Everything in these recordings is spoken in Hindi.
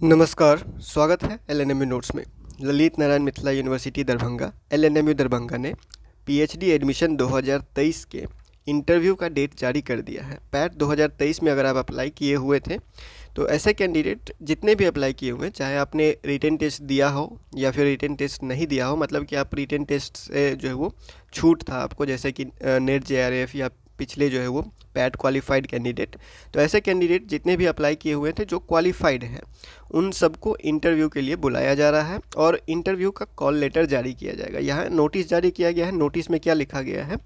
नमस्कार, स्वागत है एलएनएमयू नोट्स में। ललित नारायण मिथिला यूनिवर्सिटी दरभंगा एलएनएमयू दरभंगा ने पीएचडी एडमिशन 2023 के इंटरव्यू का डेट जारी कर दिया है। पैट 2023 में अगर आप अप्लाई किए हुए थे तो ऐसे कैंडिडेट जितने भी अप्लाई किए हुए हैं, चाहे आपने रिटन टेस्ट दिया हो या फिर रिटन टेस्ट नहीं दिया हो, मतलब कि आप रिटन टेस्ट से जो है वो छूट था आपको, जैसे कि नेट जेआरएफ या पिछले जो है वो पैट क्वालिफाइड कैंडिडेट, तो ऐसे कैंडिडेट जितने भी अप्लाई किए हुए थे जो क्वालिफाइड हैं उन सबको इंटरव्यू के लिए बुलाया जा रहा है और इंटरव्यू का कॉल लेटर जारी किया जाएगा। यहाँ नोटिस जारी किया गया है। नोटिस में क्या लिखा गया है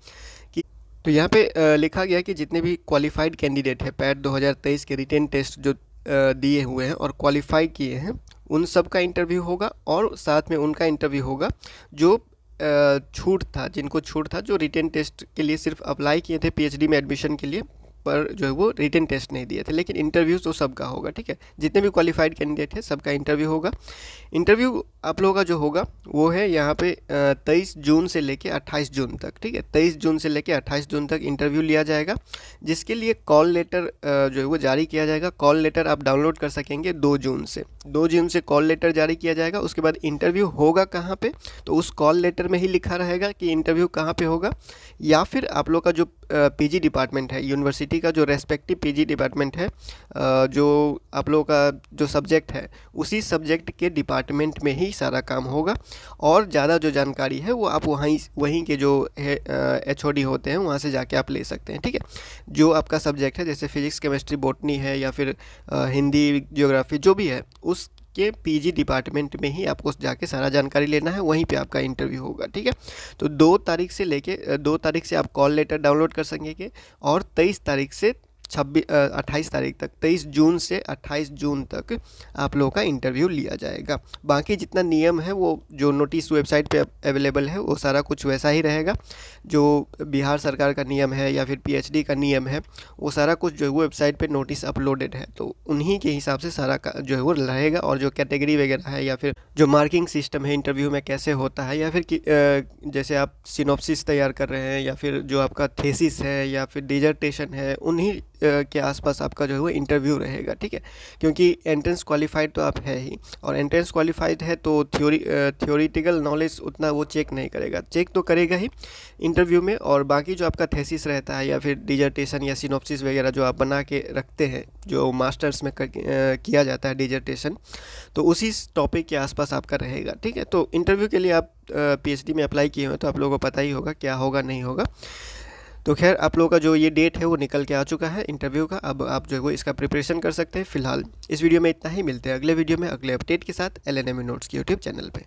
कि तो यहाँ पे लिखा गया है कि जितने भी क्वालिफाइड कैंडिडेट है पैट 2023 के रिटन टेस्ट जो दिए हुए हैं और क्वालिफाई किए हैं उन सब का इंटरव्यू होगा, और साथ में उनका इंटरव्यू होगा जो छूट था, जिनको छूट था, जो रिटन टेस्ट के लिए सिर्फ अप्लाई किए थे पीएचडी में एडमिशन के लिए, पर जो है वो रिटन टेस्ट नहीं दिए थे, लेकिन इंटरव्यू तो सबका होगा। ठीक है, जितने भी क्वालिफाइड कैंडिडेट है सबका इंटरव्यू होगा। इंटरव्यू आप लोगों का जो होगा वो है यहाँ पे 23 जून से लेके 28 जून तक। ठीक है, 23 जून से लेके 28 जून तक इंटरव्यू लिया जाएगा, जिसके लिए कॉल लेटर जो है वो जारी किया जाएगा। कॉल लेटर आप डाउनलोड कर सकेंगे 2 जून से। 2 जून से कॉल लेटर जारी किया जाएगा। उसके बाद इंटरव्यू होगा कहाँ पे, तो उस कॉल लेटर में ही लिखा रहेगा कि इंटरव्यू कहाँ पे होगा, या फिर आप लोग का जो पीजी डिपार्टमेंट है, यूनिवर्सिटी का जो रेस्पेक्टिव पीजी डिपार्टमेंट है, जो आप लोगों का जो सब्जेक्ट है उसी सब्जेक्ट के डिपार्टमेंट में ही सारा काम होगा। और ज़्यादा जो जानकारी है वो आप वहीं के जो है एचओडी होते हैं वहाँ से जाके आप ले सकते हैं। ठीक है, जो आपका सब्जेक्ट है, जैसे फिजिक्स केमिस्ट्री बॉटनी है या फिर हिंदी ज्योग्राफी जो भी है, उस के पीजी डिपार्टमेंट में ही आपको जाके सारा जानकारी लेना है, वहीं पे आपका इंटरव्यू होगा। ठीक है, तो 2 तारीख से आप कॉल लेटर डाउनलोड कर सकेंगे और 23 तारीख से 28 तारीख तक, 23 जून से 28 जून तक आप लोगों का इंटरव्यू लिया जाएगा। बाकी जितना नियम है वो जो नोटिस वेबसाइट पे अवेलेबल है वो सारा कुछ वैसा ही रहेगा। जो बिहार सरकार का नियम है या फिर पीएचडी का नियम है वो सारा कुछ जो है वो वेबसाइट पे नोटिस अपलोडेड है, तो उन्हीं के हिसाब से सारा जो है वो रहेगा। और जो कैटेगरी वगैरह है या फिर जो मार्किंग सिस्टम है इंटरव्यू में कैसे होता है, या फिर जैसे आप सिनॉप्सिस तैयार कर रहे हैं या फिर जो आपका थेसिस है या फिर डिजर्टेशन है, उन्हीं के आसपास आपका जो है वो इंटरव्यू रहेगा। ठीक है, क्योंकि एंट्रेंस क्वालिफाइड तो आप है ही, और एंट्रेंस क्वालिफाइड है तो थ्योरेटिकल नॉलेज उतना वो चेक नहीं करेगा, चेक तो करेगा ही इंटरव्यू में। और बाकी जो आपका थेसिस रहता है या फिर डिजर्टेशन या सिनॉप्सिस वगैरह जो आप बना के रखते हैं, जो मास्टर्स में किया जाता है डिजर्टेशन, तो उसी टॉपिक के आसपास आपका रहेगा। ठीक है, तो इंटरव्यू के लिए आप पीएचडी में अप्लाई किए हुए तो आप लोगों को पता ही होगा क्या होगा नहीं होगा। तो खैर आप लोगों का जो ये डेट है वो निकल के आ चुका है इंटरव्यू का। अब आप जो है वो इसका प्रिपरेशन कर सकते हैं। फिलहाल इस वीडियो में इतना ही, मिलते हैं अगले वीडियो में अगले अपडेट के साथ एलएनएमयू नोट्स के यूट्यूब चैनल पे।